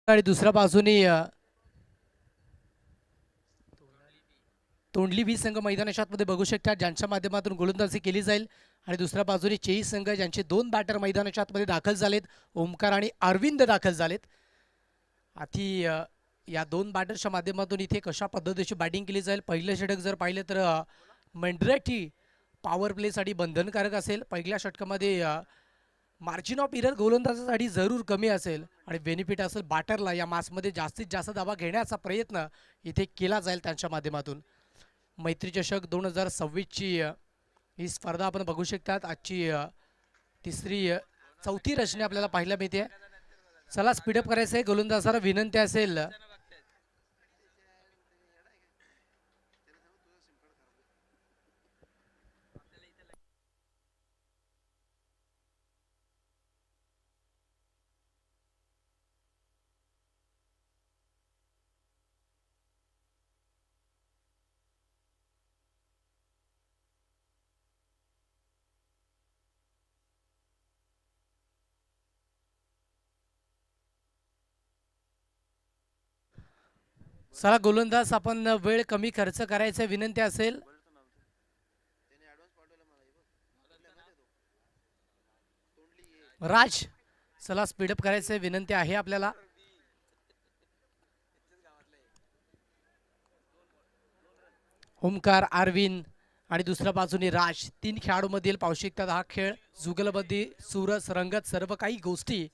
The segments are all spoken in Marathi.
आणि दुसऱ्या बाजूने तोंडली बी संघ मैदानाच्या आतमध्ये बघू शकतात, ज्यांच्या माध्यमातून गोलंदाजी केली जाईल. आणि दुसऱ्या बाजूने चेई संघ, ज्यांचे दोन बॅटर मैदानाच्या आतमध्ये दाखल झालेत, ओमकार आणि अरविंद दाखल झालेत. आधी या दोन बॅटर्सच्या माध्यमातून इथे कशा पद्धतीची बॅटिंग केली जाईल. पहिलं षटक जर पाहिलं तर मेंढ्रेटी पॉवर प्लेसाठी बंधनकारक असेल. पहिल्या षटकामध्ये मार्जिन ऑफ इरर गोलंदाजासाठी जरूर कमी असेल आणि बेनिफिट असेल बॅटरला या मासमध्ये जास्तीत जास्त धावा घेण्याचा प्रयत्न इथे केला जाईल त्यांच्या माध्यमातून. मैत्री चषक 2026ची ही स्पर्धा आपण बघू शकतात. आजची चौथी रचना आपल्याला पाहायला मिळते. चला स्पीडअप करायचं आहे, गोलंदाजाला विनंती असेल. चला गोलंदाज, आपण वेळ कमी खर्च करायचा विनंती असेल. राज, चला स्पीडअप करायचं विनंती आहे आपल्याला. ओमकार, अरविंद आणि दुसऱ्या बाजूने राज, तीन खेळाडूंमधील पाहू शकतात हा खेळ. जुगलबंदी, सुरस, रंगत, सर्व काही गोष्टी.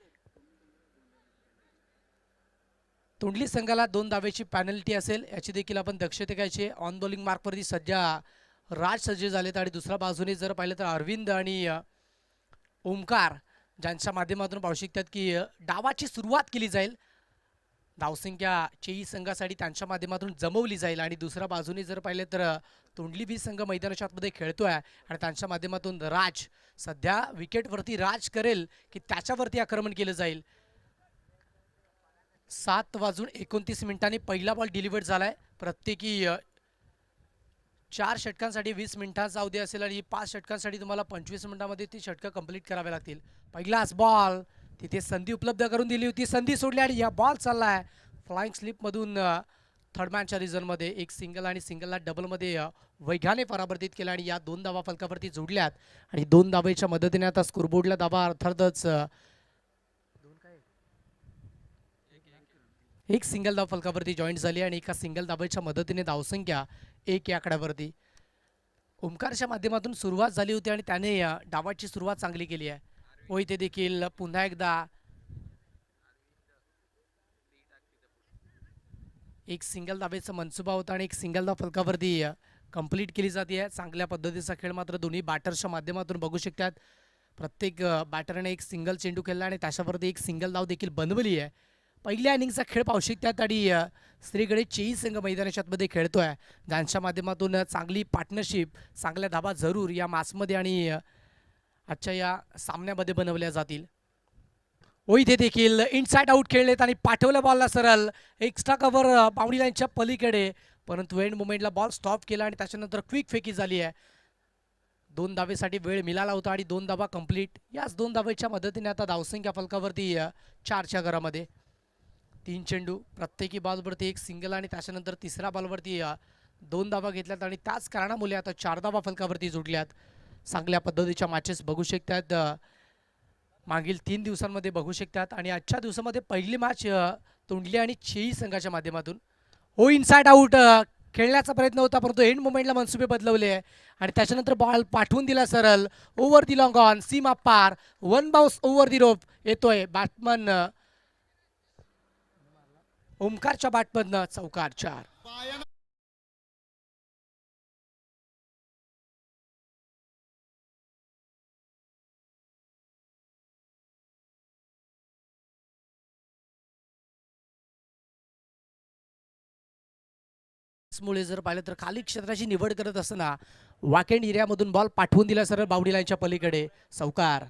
तोंडली संघाला 2 धावेची पॅनल्टी असेल, याची देखील आपण दक्षता घ्यायची. ऑन बॉलिंग मार्कवरती सध्या राज सज्ज झालेत आणि दुसऱ्या बाजूने जर पाहिलं तर अरविंद आणि ओमकार, ज्यांच्या माध्यमातून पाहू शकतात की डावाची सुरुवात केली जाईल. धावसंख्या चेई संघासाठी त्यांच्या माध्यमातून जमवली जाईल. आणि दुसऱ्या बाजूने जर पाहिलं तर तोंडली बी संघ मैदानाच्या आतमध्ये खेळतोय आणि त्यांच्या माध्यमातून राज सध्या विकेटवरती राज करेल की त्याच्यावरती आक्रमण केलं जाईल. 7:29 पहिला बॉल डिलिव्हर्ड झालाय. प्रत्येकी 4 षटकांसाठी 20 मिनिटांचा अवधी असेल आणि 5 षटकांसाठी तुम्हाला 25 मिनिटांमध्ये ती षटकं कंप्लीट करावे लागतील. पहिलाच बॉल, तिथे संधी उपलब्ध करून दिली होती, संधी सोडली आणि या बॉल चाललाय फ्लाइंग स्लिपमधून थर्ड मॅनच्या रिझनमध्ये. एक सिंगल आणि सिंगलला डबलमध्ये वेगाने परावर्तित केला आणि या 2 धावा फलकावरती जोडल्यात. आणि 2 धावेच्या मदतीने आता स्कोरबोर्डला धावा अर्थातच एक सिंगल धाव फलकावरती जॉईंट झाली आणि एका सिंगल धावेच्या मदतीने धावसंख्या 1 या आकड्यावरती. ओमकारच्या माध्यमातून सुरुवात झाली होती आणि त्याने डावाची सुरुवात चांगली केली आहे. व इथे देखील पुन्हा एकदा एक सिंगल धावेचा मनसुबा होता आणि एक सिंगल धाव फलकावरती कंप्लीट केली जाते. चांगल्या पद्धतीचा खेळ मात्र दोन्ही बॅटर्सच्या माध्यमातून बघू शकतात. प्रत्येक बॅटरने एक सिंगल चेंडू खेळला आणि त्याच्यावरती एक सिंगल धाव देखील बनवली आहे. पहिल्या इनिंगचा खेळ पाहू शकतात आणि स्त्रीकडे चेई संघ मैदानाच्या आतमध्ये खेळतोय, ज्यांच्या माध्यमातून चांगली पार्टनरशिप, चांगल्या धाबा जरूर या मॅचमध्ये आणि आजच्या या सामन्यामध्ये बनवल्या जातील. ओ इथे देखील इनसाइड आउट खेळलेत आणि पाठवलं बॉलला सरळ एक्स्ट्रा कव्हर बाउंड्री लाईनच्या पलीकडे, परंतु एंड मोमेंटला बॉल स्टॉप केला आणि त्याच्यानंतर क्विक फेकी झाली आहे. 2 धावेसाठी वेळ मिळाला होता आणि 2 धावा कंप्लीट. याच 2 धावेच्या मदतीने आता धावसंख्या फलकावरती 4च्या घरामध्ये. 3 चेंडू, प्रत्येकी बॉलवरती एक सिंगल आणि त्याच्यानंतर तिसऱ्या बॉलवरती 2 धावा घेतल्यात आणि त्याच कारणामुळे आता 4 धावा फलकावरती जोडल्यात. चांगल्या पद्धतीच्या मॅचेस बघू शकतात मागील 3 दिवसांमध्ये बघू शकतात. आणि आजच्या दिवसामध्ये पहिली मॅच तोंडली आणि चेई संघाच्या माध्यमातून. हो इनसाइड आउट खेळण्याचा प्रयत्न होता, परंतु एंड मोमेंटला मनसुबे बदलवले आणि त्याच्यानंतर बॉल पाठवून दिला सरळ ओव्हर दी लॉंग ऑन, सीमा पार, वन बाउन्स ओव्हर दी रोप येतोय. बॅट्समन ओमकारच्या बॅटमधनं चौकार 4. मुळे जर पाहिलं तर खाली क्षेत्राची निवड करत असताना वाकेंड एरियामधून बॉल पाठवून दिला सरळ बाउंड्री लाईनच्या पलीकडे, चौकार.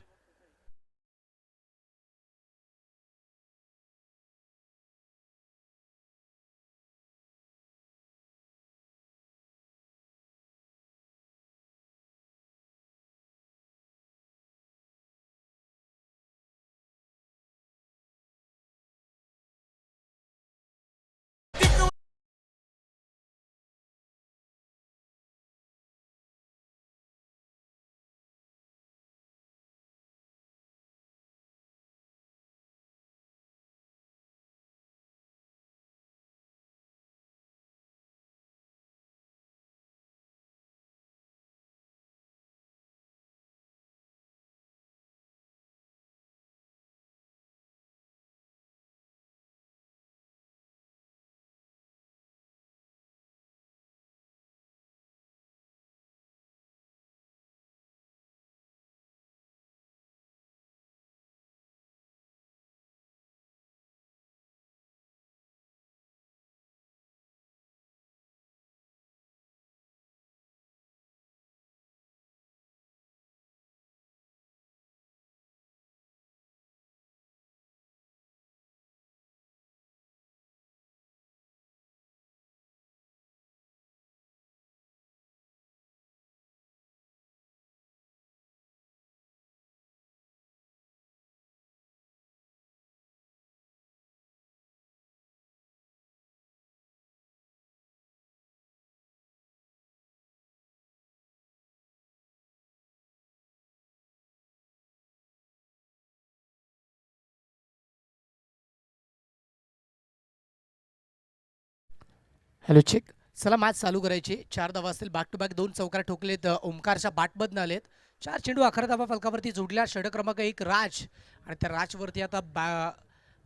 Hello check. चला मॅच चालू करायची. 4 धावा असतील. बॅक टू बॅक 2 चौकार ठोकलेत. ओमकारच्या बॅटमधनं आलेत. 4 चेंडू 11 धावा फलकावरती जोडल्या. षटक क्रमांक 1 राज आणि त्या राजवरती आता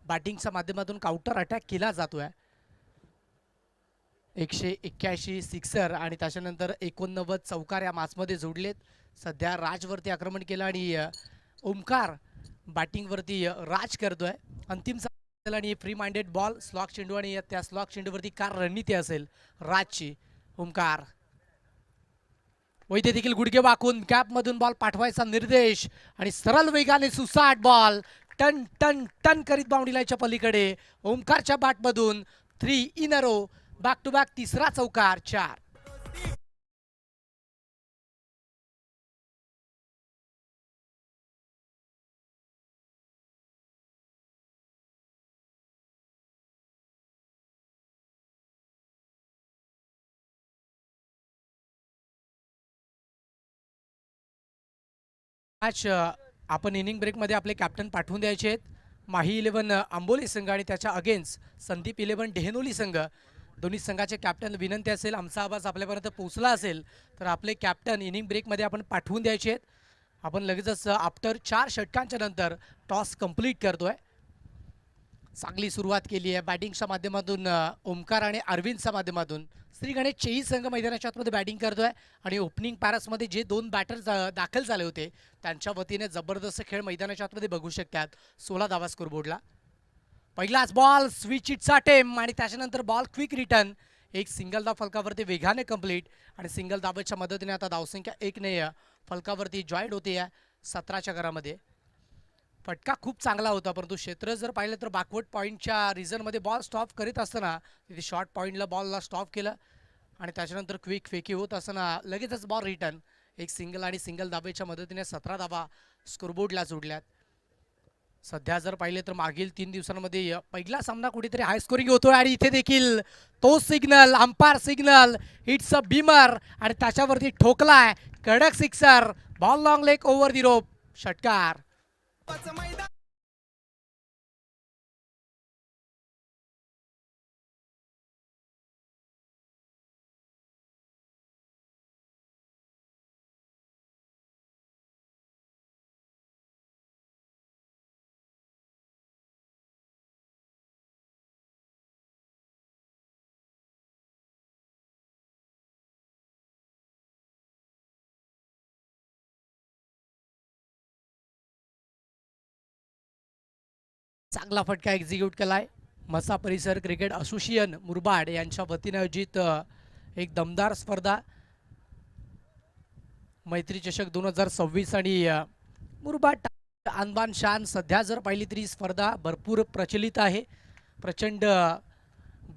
बॅटिंगच्या माध्यमातून काउंटर अटॅक केला जातोय. 181 सिक्सर आणि त्याच्यानंतर 89 चौकार या मॅचमध्ये जोडलेत. सध्या राजवरती आक्रमण केलं आणि ओमकार बॅटिंगवरती राज करतोय. अंतिम आणि फ्री माइंडेड बॉल स्लॉक चेंडू आणि त्या स्लॉक चेंडूवरती कार रणनीती असेल राजची. ओमकार वैद्य देखील गुडघे वाकून कॅपमधून बॉल पाठवायचा निर्देश आणि सरळ वेगाने सुसाट बॉल टन टन टन करीत बाउंड्री लाईनच्या पलीकडे. ओमकारच्या बॅटमधून 3 in a row. Back to back तिसरा चौकार. 4 मॅच आपण इनिंग ब्रेकमध्ये आपले कॅप्टन पाठवून द्यायचे आहेत. माही 11 आंबोली संघ आणि त्याच्या अगेन्स्ट संदीप 11 डेहनोली संघ. दोन्ही संघाचे कॅप्टन विनंती असेल, आमचा आवाज आपल्यापर्यंत पोहोचला असेल तर आपले कॅप्टन इनिंग ब्रेकमध्ये आपण पाठवून द्यायचे आहेत. आपण लगेचच आफ्टर 4 षटकांच्या नंतर टॉस कंप्लीट करतोय. चांगली सुरुवात केली आहे बॅटिंगच्या माध्यमातून ओमकार आणि अरविंदच्या माध्यमातून. श्री गणेश चेई संघ मैदानाच्या आतमध्ये बॅटिंग करतोय आणि ओपनिंग पॅरसमध्ये जे 2 बॅटर्स दाखल झाले होते त्यांच्या वतीने जबरदस्त खेळ मैदानाच्या आतमध्ये बघू शकतात. 16 धावा स्कोरबोर्डला. पहिलाच बॉल स्विच इटचा अटेम्प्ट आणि त्याच्यानंतर बॉल क्विक रिटर्न. एक सिंगल धाव फलकावरती वेगाने कंप्लीट आणि सिंगल धावेच्या मदतीने आता धावसंख्या 1 ने फलकावरती जॉईंट होते 17च्या घरामध्ये. फटका खूप चांगला होता परंतु क्षेत्र जर पाहिलं तर बॅकवर्ड पॉईंटच्या रिझनमध्ये बॉल स्टॉप करीत असताना तिथे शॉर्ट पॉईंटला बॉलला स्टॉप केलं आणि त्याच्यानंतर क्विक फेकी होत असताना लगेचच बॉल रिटर्न. एक सिंगल आणि सिंगल धावेच्या मदतीने 17 धावा स्कोरबोर्डला जोडल्यात. सध्या जर पाहिले तर मागील 3 दिवसांमध्ये पहिला सामना कुठेतरी हाय स्कोरिंग होतोय आणि इथे देखील तो signal umpire signal it's a beamer आणि त्याच्यावरती ठोकलाय कडक sixer. Ball long leg over the rope. षटकार. चांगला फटका एक्झिक्यूट केलाय. मसा परिसर क्रिकेट असोसिएशन मुरबाड यांच्या वतीने आयोजित एक दमदार स्पर्धा मैत्री चषक 2026 आणि मुरबाड अनबान शान. सध्या जर पाहिली तरी स्पर्धा भरपूर प्रचलित आहे. प्रचंड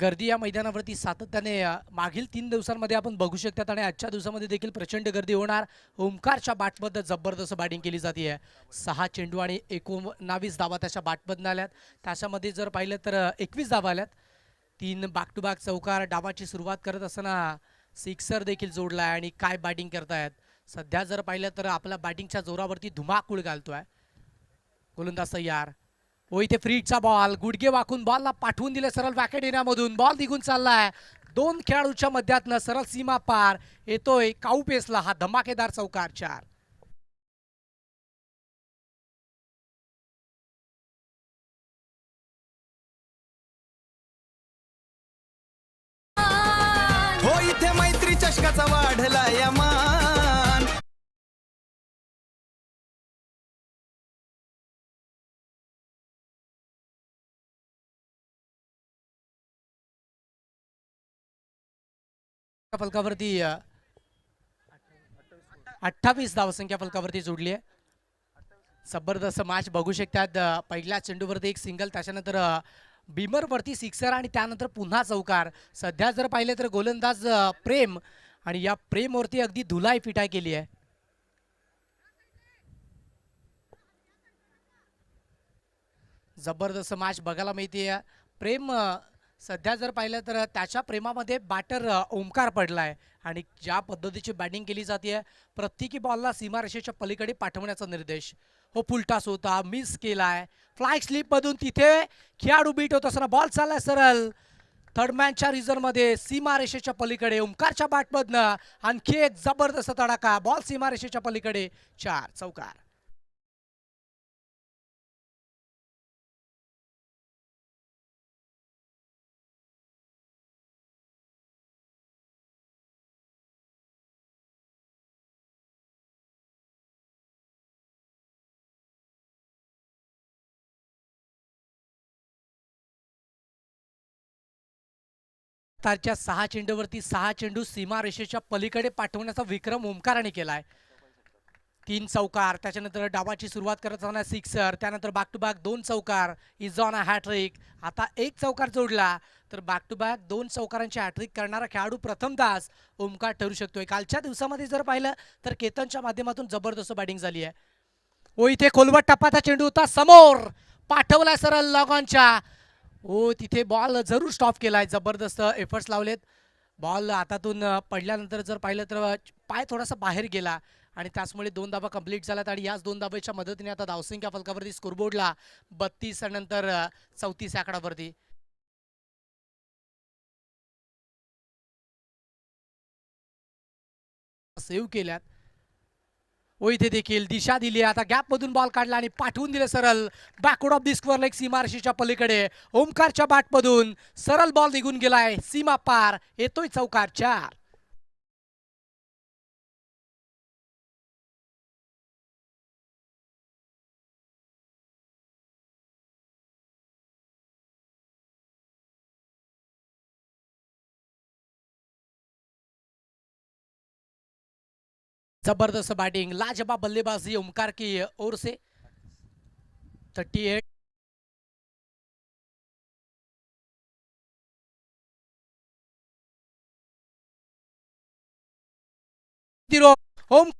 गर्दी या मैदानावरती सातत्याने मागील 3 दिवसांमध्ये आपण बघू शकतात आणि आजच्या दिवसामध्ये देखील प्रचंड गर्दी होणार. ओमकारच्या बॅटमध्ये जबरदस्त बॅटिंग केली जाते आहे. 6 चेंडू आणि 19 धावा त्याच्या बॅटमधून आल्यात. त्याच्यामध्ये जर पाहिलं तर 21 धावा आल्यात. 3 बॅक टू बॅक चौकार. डावाची सुरुवात करत असताना सिक्सर देखील जोडला आहे आणि काय बॅटिंग करतायत. सध्या जर पाहिलं तर आपल्या बॅटिंगच्या जोरावरती धुमाकूळ घालतोय गोलंदाज तयार. इथे फ्रीटचा बॉल गुडघे वाकून बॉलला पाठवून दिले सरळ वॅकेट एरियामधून. बॉल निघून चाललाय 2 खेळाडूच्या मध्यातनं सरळ सीमा पार येतोय काऊ पेसला. हा धमाकेदार चौकार. 4 हो इथे मैत्री चषकाचा वाढला या मान. फलकावरती 28 धावसंख्या फलकावरती जोडली आहे. जबरदस्त मॅच बघू शकतात. पहिल्या चेंडूवरती एक सिंगल, त्याच्यानंतर बीमरवरती सिक्सर आणि त्यानंतर पुन्हा चौकार. सध्या जर पाहिले तर गोलंदाज प्रेम आणि या प्रेमवरती अगदी धुलाई फिटाय केली आहे. जबरदस्त मॅच बघायला मिळते. प्रेम सध्या जर पाहिलं तर त्याच्या प्रेमामध्ये बॅटर ओमकार पडलाय आणि ज्या पद्धतीची बॅटिंग केली जाते प्रत्येकी बॉलला सीमारेषेच्या पलीकडे पाठवण्याचा निर्देश. हो फुलटास होता, मिस केलाय. फ्लाय स्लिप मधून तिथे खेळाडू बीट होत असताना बॉल चाललाय सरळ थर्डमॅनच्या रिझनमध्ये सीमारेषेच्या पलीकडे ओमकारच्या बॅटमधनं आणखी एक जबरदस्त तडाखा. बॉल सीमारेषेच्या पलीकडे, 4 चौकार. तारच्या 6 चेंडूवरती 6 चेंडू सीमारेषेच्या पलीकडे पाठवण्याचा विक्रम ओमकाराने केलाय. 3 चौकार, त्याच्यानंतर डावाची सुरुवात करत असताना सिक्सर, त्यानंतर बॅक टू बॅक 2 चौकार, इज ऑन अ हॅट्रिक. आता 1 चौकार जोडला तर बॅक टू बॅक 2 चौकारांची हॅट्रिक करणारा खेळाडू प्रथमदाच ओमकार ठरू शकतोय. कालच्या दिवसामध्ये जर पाहिलं तर केतनच्या माध्यमातून जबरदस्त बॅटिंग झाली आहे. ओ इथे खोलवट टप्पाचा चेंडू होता, समोर पाठवला सरळ लॉगॉनच्या. ओ तिथे बॉल जरूर स्टॉप केलाय, जबरदस्त एफर्ट्स लावलेत. बॉल हातातून पडल्यानंतर जर पाहिलं तर पाय थोडासा बाहेर गेला आणि त्याचमुळे 2 धावा कंप्लीट झाल्यात आणि याच 2 धावेच्या मदतीने आता धावसंख्या फलकावरती स्कोरबोर्डला 32 आणि नंतर 34 आकडावरती. सेव्ह केल्यात. ओ इथे देखील दिशा दिली, आता गॅप मधून बॉल काढला आणि पाठवून दिले सरळ backward of the square leg सीमारेषेच्या पलीकडे. ओमकारच्या बॅटमधून सरळ बॉल निघून गेलाय, सीमा पार, येतोय चौकार, 4. जबरदस्त बॅटिंग, लाजवाब बल्लेबाजी ओमकार की ओर से. 38. ओम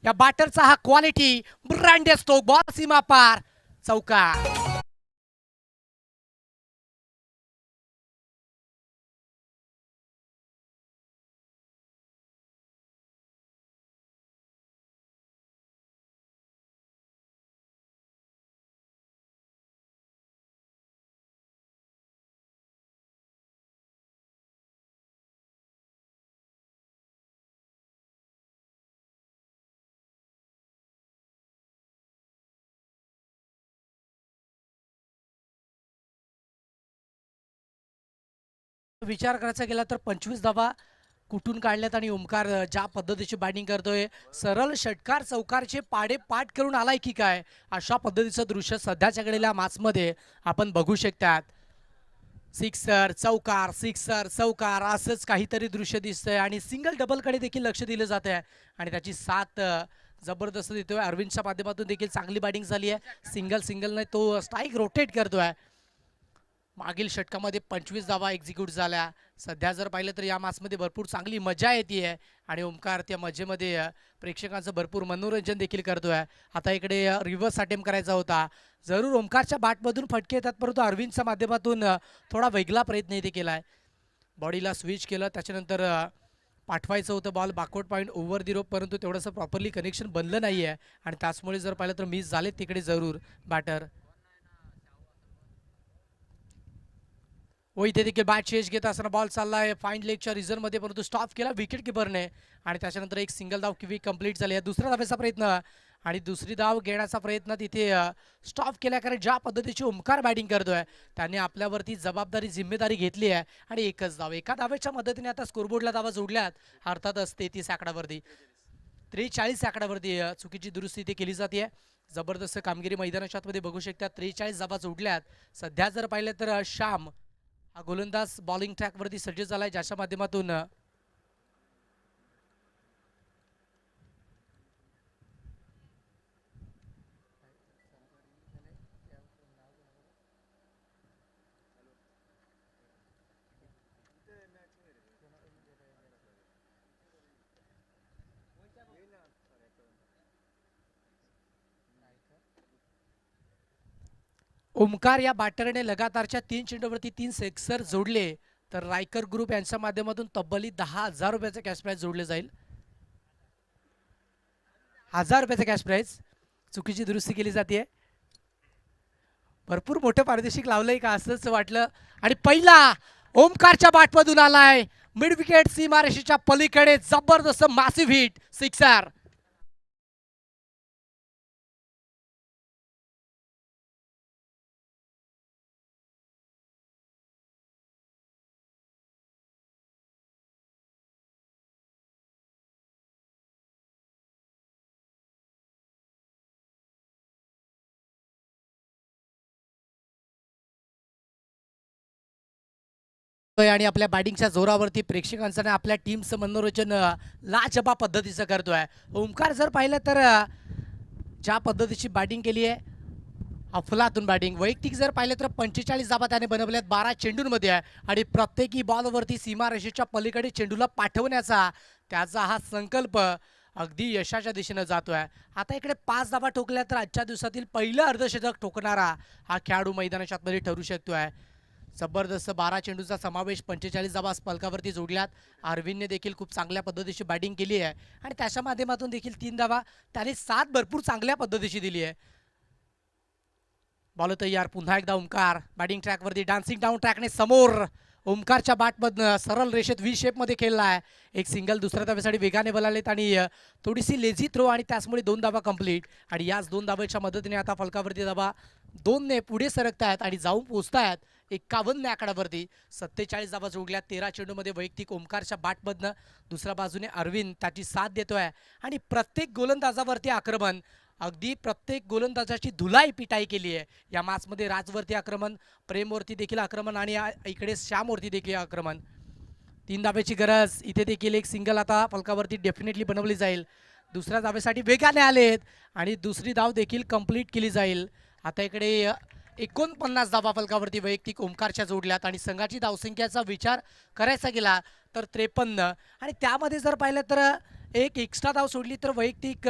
या बॅटरचा हा क्वालिटी ब्रँड असतो, बॉल सीमा पार, चौकार. विचार करायचा गेला तर 25 धावा कुठून काढल्यात आणि ओमकार ज्या पद्धतीची बॅटिंग करतोय, सरळ षटकार चौकारचे पाडे पाठ करून आलाय की काय, अशा पद्धतीचं दृश्य सध्याच्या घडीला मॅचमध्ये आपण बघू शकतात. सिक्सर चौकार, सिक्सर चौकार, असंच काहीतरी दृश्य दिसतंय आणि सिंगल डबलकडे देखील लक्ष दिलं जात आहे आणि त्याची साथ जबरदस्त देतोय. अरविंदच्या माध्यमातून देखील चांगली बॅटिंग झाली आहे. सिंगलने तो स्ट्राईक रोटेट करतोय. मागील षटकामध्ये 25 धावा एक्झिक्यूट झाल्या. सध्या जर पाहिलं तर या मॅचमध्ये भरपूर चांगली मजा येते आणि ओमकार त्या मजेमध्ये प्रेक्षकांचं भरपूर मनोरंजन देखील करतोय. आता इकडे रिव्हर्स अटेम्प्ट करायचा होता, जरूर ओमकारच्या बॅटमधून फटके येतात, परंतु अरविंदच्या माध्यमातून थोडा वेगळा प्रयत्न इथे केलाय. बॉडीला स्विच केलं, त्याच्यानंतर पाठवायचं होतं ball backward point over the rope, परंतु तेवढंसं प्रॉपरली कनेक्शन बनलं नाही आहे आणि त्याचमुळे जर पाहिलं तर मिस झाले तिकडे जरूर बॅटर. व इथे देखील बॅट चेंज घेत असताना बॉल चाललाय फाईन लेगच्या रिझनमध्ये, परंतु स्टॉप केला विकेट किपरने आणि त्याच्यानंतर एक सिंगल धाव किवी कंप्लीट झाली. दुसऱ्या धावेचा प्रयत्न आणि दुसरी धाव घेण्याचा प्रयत्न तिथे स्टॉप केल्या, कारण ज्या पद्धतीची ओमकार बॅटिंग करतोय त्याने आपल्यावरती जबाबदारी जिम्मेदारी घेतली आहे आणि एकच धाव, एका धावेच्या मदतीने आता स्कोरबोर्डला धावा जोडल्यात. अर्थातच 33 आकडावरती, 43 आकडावरती चुकीची दुरुस्ती इथे केली जाते. जबरदस्त कामगिरी मैदानाच्या आतमध्ये बघू शकता. 43 धावा जोडल्यात. सध्या जर पाहिलं तर श्याम हा गोलंदाज बॉलिंग ट्रॅकवरती सज्ज झालाय, ज्याच्या माध्यमातून ओमकार या बॅटरने लगातारच्या 3 चेंडूवरती 3 सिक्सर जोडले तर रायकर ग्रुप यांच्या माध्यमातून तब्बली 10,000 रुपयाचं कॅश प्राइज जोडले जाईल. 1000 रुपयाचं कॅश प्राइज. चुकीची दुरुस्ती केली जाते. भरपूर मोठं पारितोषिक लावलंय का असंच वाटलं आणि पहिला ओमकारच्या बॅटमधून आलाय मिड विकेट सीमारेषेच्या पलीकडे जबरदस्त मॅसिव्ह हिट सिक्सर. आणि आपल्या बॅटिंगच्या जोरावरती प्रेक्षकांचं आणि आपल्या टीमचं मनोरंजन लाजबाब पद्धतीचं करतोय. ओमकार जर पाहिलं तर ज्या पद्धतीची बॅटिंग केली आहे अफलातून बॅटिंग. वैयक्तिक जर पाहिलं तर 45 धाबा त्याने बनवल्यात 12 चेंडूंमध्ये आहे आणि प्रत्येकी बॉलवरती सीमारेषेच्या पलीकडे चेंडूला पाठवण्याचा त्याचा हा संकल्प अगदी यशाच्या दिशेनं जातोय. आता इकडे 5 धाबा ठोकल्या तर आजच्या दिवसातील पहिलं अर्धशतक ठोकणारा हा खेळाडू मैदानाच्या आतमध्ये ठरू शकतोय. जबरदस्त 12 चेंडूचा समावेश 45 धाबा फलकावरती जोडल्यात. अरविंदने देखील खूप चांगल्या पद्धतीची बॅटिंग केली आहे आणि त्याच्या माध्यमातून देखील 3 धाबा त्याने 7 भरपूर चांगल्या पद्धतीची दिली आहे. बॉल तयार पुन्हा एकदा ओमकार बॅटिंग ट्रॅकवरती डान्सिंग डाऊन ट्रॅकने समोर ओमकारच्या बॅटमधनं सरळ रेषेत व्ही शेपमध्ये खेळला आहे. एक सिंगल दुसऱ्या धावेसाठी वेगाने बोलालेत आणि थोडीशी लेझी थ्रो आणि त्याचमुळे 2 धाबा कंप्लीट आणि याच 2 धाब्याच्या मदतीने आता फलकावरती धाबा 2ने पुढे सरकतायत आणि जाऊन पोहोचतायत 51 आकड्यावरती. 47 धाबा जोडल्या 13 चेंडूमध्ये वैयक्तिक ओमकारच्या बॅटमधनं. दुसऱ्या बाजूने अरविंद त्याची साथ देतोय आणि प्रत्येक गोलंदाजावरती आक्रमण अगदी प्रत्येक गोलंदाजाची धुलाई पिटाई केली आहे या मॅचमध्ये. राजवरती आक्रमण, प्रेमवरती देखील आक्रमण आणि इकडे श्यामवरती देखील आक्रमण. 3 धाब्याची गरज. इथे देखील एक सिंगल आता फलकावरती डेफिनेटली बनवली जाईल. दुसऱ्या धाब्यासाठी वेगाने आलेत आणि दुसरी धाव देखील कंप्लीट केली जाईल. आता इकडे 49 धाबा फलकावरती वैयक्तिक ओमकारच्या जोडल्यात आणि संघाची धावसंख्येचा विचार करायचा गेला तर 53 आणि त्यामध्ये जर पाहिलं तर एक एक्स्ट्रा धाव सोडली तर वैयक्तिक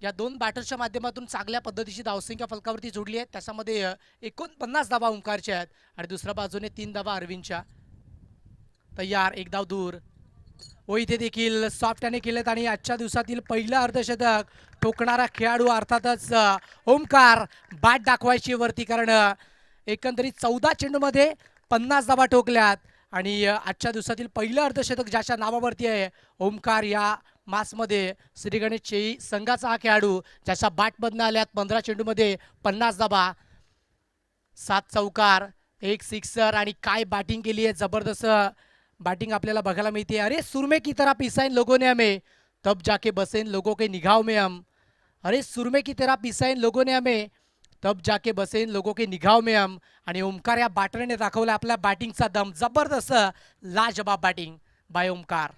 या 2 बॅटर्सच्या माध्यमातून चांगल्या पद्धतीची धावसंख्या फलकावरती जोडली आहे. त्याच्यामध्ये 49 धाबा ओमकारच्या आहेत आणि दुसऱ्या बाजूने 3 धाबा अरविंदच्या. तयार एक धाव दूर. इथे देखील सॉफ्ट याने केलेत आणि आजच्या दिवसातील पहिलं अर्धशतक ठोकणारा खेळाडू अर्थातच ओमकार. बॅट दाखवायची वरती कारण एकंदरीत 14 चेंडूमध्ये 50 धाबा ठोकल्यात आणि आजच्या दिवसातील पहिलं अर्धशतक ज्याच्या नावावरती आहे ओमकार या मासमध्ये श्री गणेश चेई संघाचा हा खेळाडू ज्याच्या बॅटमधनं आल्यात 15 चेंडूमध्ये 50 धाबा, 7 चौकार, 1 सिक्सर आणि काय बॅटिंग केली आहे. जबरदस्त बैटिंग आपल्याला बघायला मिळते. अरे सुरमे की तरह पिसाइन लोगों ने हमें तब जाके बसे इन लोगों के निगाहों में हम. अरे सुरमे की तरह पिसाइन लोगों ने हमें तब जाके बसे इन लोगों के निगाहों में हम. आणि ओमकार या बॅटरने दाखवला आपल्या बॅटिंगचा दम. जबरदस्त लाजवाब batting by Omkar.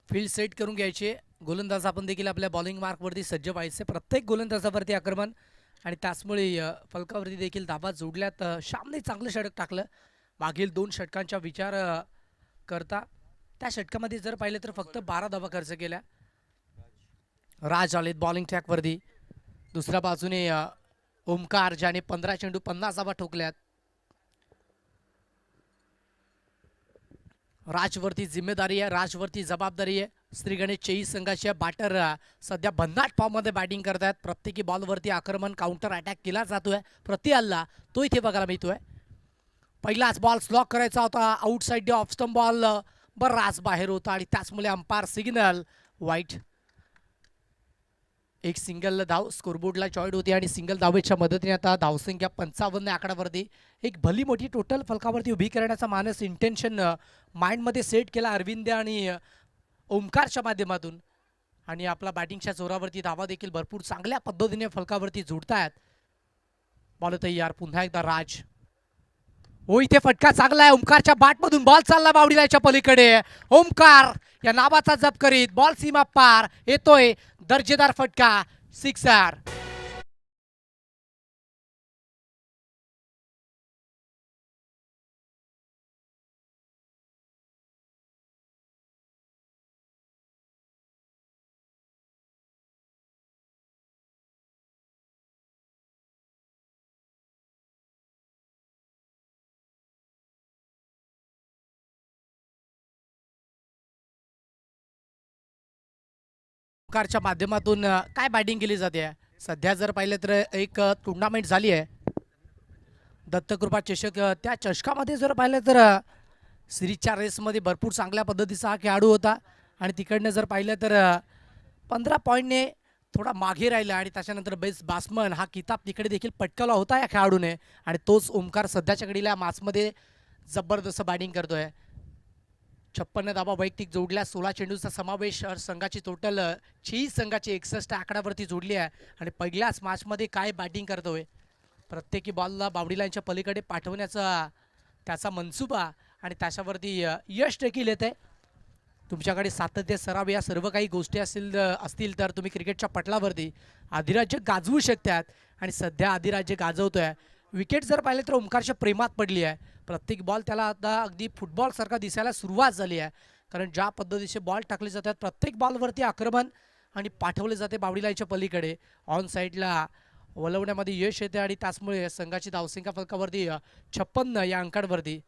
Field set करून घ्यायचे. गोलंदाज आपण देखील आपल्या बॉलिंग मार्कवरती सज्ज व्हायचे. प्रत्येक गोलंदाजावरती आक्रमण आणि त्याचमुळे फलकावरती देखील धाबा जोडल्यात. श्यामने चांगलं षटक टाकलं. मागील 2 षटकांचा विचार करता त्या षटकामध्ये जर पाहिलं तर फक्त 12 धाबा खर्च केल्या. राज आलेत बॉलिंग ट्रॅकवरती. दुसऱ्या बाजूने ओमकार ज्याने 15 चेंडू 50 धाबा ठोकल्यात. राजवरती जिम्मेदारी आहे, राजवरती जबाबदारी आहे. श्री गणेश चेई संघाचे बॅटर सध्या भन्नाट फॉर्ममध्ये बॅटिंग करतात. प्रत्येकी बॉलवरती आक्रमण काउंटर अटॅक केला जातोय. प्रति हल्ला तो इथे बघायला मिळतोय. पहिलाच बॉल स्लॉक करायचा होता. आउटसाइड ऑफ स्टंप बॉल बराच बाहेर होता आणि त्याचमुळे अंपायर सिग्नल वाईट. एक सिंगल धाव स्कोरबोर्डला जॉईंट होती आणि सिंगल धावेच्या मदतीने आता धावसंख्या 55 आकड्यावरती एक भली मोठी टोटल फलकावरती उभी करण्याचा मानस इंटेन्शन माइंडमध्ये सेट केला अरविंद आणि ओमकारच्या माध्यमातून आणि आपला बॅटिंगच्या जोरावरती धावा देखील भरपूर चांगल्या पद्धतीने फलकावरती जोडतायत. बॉल तयार पुन्हा एकदा राज. इथे फटका चांगला आहे. ओमकारच्या बॅटमधून बॉल चालला बावडीलाच्या पलीकडे. ओमकार या नावाचा जप करीत बॉल सीमा पार येतोय. दर्जेदार फटका सिक्सर. कारच्या माध्यमातून काय बॅटिंग केली जाते सध्या जर पाहिलं तर एक टुर्नामेंट झाली आहे दत्तकृपा चषक त्या चषकामध्ये जर पाहिलं तर सिरीजच्या रेसमध्ये भरपूर चांगल्या पद्धतीचा हा खेळाडू होता आणि तिकडनं जर पाहिलं तर 15 पॉईंटने थोडा मागे राहिला आणि त्याच्यानंतर बेस्ट बॅट्समन हा किताब तिकडे देखील पटकावला होता या खेळाडूने आणि तोच ओमकार सध्याच्या घडीला मॅचमध्ये जबरदस्त बॅटिंग करतोय 56 धावा वैयक्तिक जोडल्या 16 चेंडूचा समावेश संघाची टोटल 46 संघाची 61 आकड्यावरती जोडली आहे आणि पहिल्याच मॅचमध्ये काय बॅटिंग करतोय प्रत्येकी बॉलला बावडी लाईनच्या पलीकडे पाठवण्याचा त्याचा मनसुबा आणि त्याच्यावरती यश देखील येते तुमच्याकडे सातत्य सराव या सर्व काही गोष्टी असतील तर तुम्ही क्रिकेटच्या पटलावरती अधिराज्य गाजवू शकतात आणि सध्या अधिराज्य गाजवतोय विकेट जर पाहिले तर ओमकारच्या प्रेमात पडली आहे प्रत्येक बॉल त्याला आता अगदी फुटबॉलसारखा दिसायला सुरुवात झाली आहे कारण ज्या पद्धतीचे बॉल टाकले जातात प्रत्येक बॉलवरती आक्रमण आणि पाठवले जाते बावडी लाईनच्या पलीकडे ऑन साईडला वळवण्यामध्ये यश येते आणि त्याचमुळे संघाची धावसंख्या फलकावरती 56 या अंकांवरती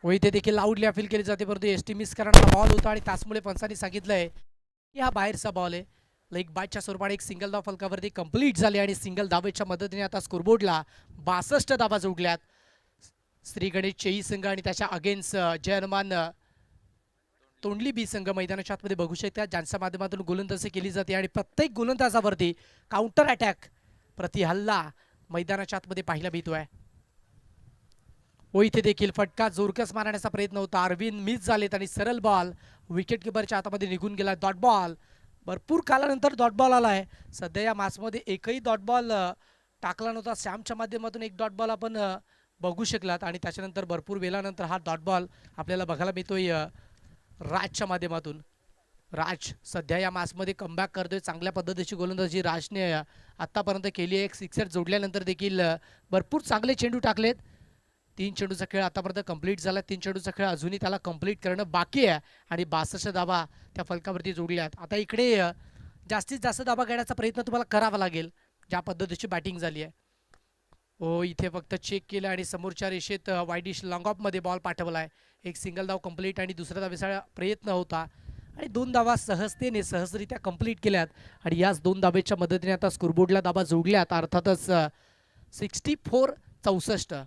व इथे देखील आउटली अपील केली जाते परंतु एस टी मिस करणारा बॉल होता आणि त्याचमुळे पंचांनी सांगितलंय की हा बाहेरचा बॉल आहे लेग बायच्या स्वरूपाने एक सिंगल धाव फलकावरती कंप्लीट झाली आणि सिंगल धावेच्या मदतीने आता स्कोरबोर्डला 62 धावा जोडल्यात श्री गणेश चेई संघ आणि त्याच्या अगेन्स्ट जय हनुमान तोंडली बी संघ मैदानाच्या आतमध्ये बघू शकतात ज्यांच्या माध्यमातून गोलंदाजी केली जाते आणि प्रत्येक गोलंदाजावरती काउंटर अटॅक प्रति हल्ला मैदानाच्या आतमध्ये पाहायला मिळतोय व इथे देखील फटका जोरकस मारण्याचा प्रयत्न होता अरविंद मिस झालेत आणि सरळ बॉल विकेट किपरच्या हातामध्ये निघून गेला डॉट बॉल भरपूर कालानंतर डॉट बॉल आलाय सध्या या मॅचमध्ये एकही डॉट बॉल टाकला नव्हता सॅमच्या माध्यमातून एक डॉट बॉल आपण बघू शकलात आणि त्याच्यानंतर भरपूर वेळानंतर हा डॉट बॉल आपल्याला बघायला मिळतोय राजच्या माध्यमातून राज सध्या या मॅचमध्ये कमबॅक करतोय चांगल्या पद्धतीची गोलंदाजी राजने आतापर्यंत केली एक सिक्सर जोडल्यानंतर देखील भरपूर चांगले चेंडू टाकलेत 3 चेंडूचा खेळ आतापर्यंत कंप्लीट झाला 3 चेंडूचा खेळ अजूनही त्याला कंप्लीट करणं बाकी आहे आणि 62 धावा त्या फलकावरती जोडल्यात आता इकडे जास्तीत जास्त धावा घेण्याचा प्रयत्न तुम्हाला करावा लागेल ज्या पद्धतीची बॅटिंग झाली आहे ओ इथे फक्त चेक केलं आणि समोरच्या रेषेत वाईडिश लॉंग ऑफमध्ये बॉल पाठवलाय एक सिंगल धाव कंप्लीट आणि दुसऱ्या धावेचा प्रयत्न होता आणि 2 धावा सहजरित्या कंप्लीट केल्यात आणि याच 2 धावेच्या मदतीने आता स्कोरबोर्डला धावा जोडल्यात अर्थातच 64-64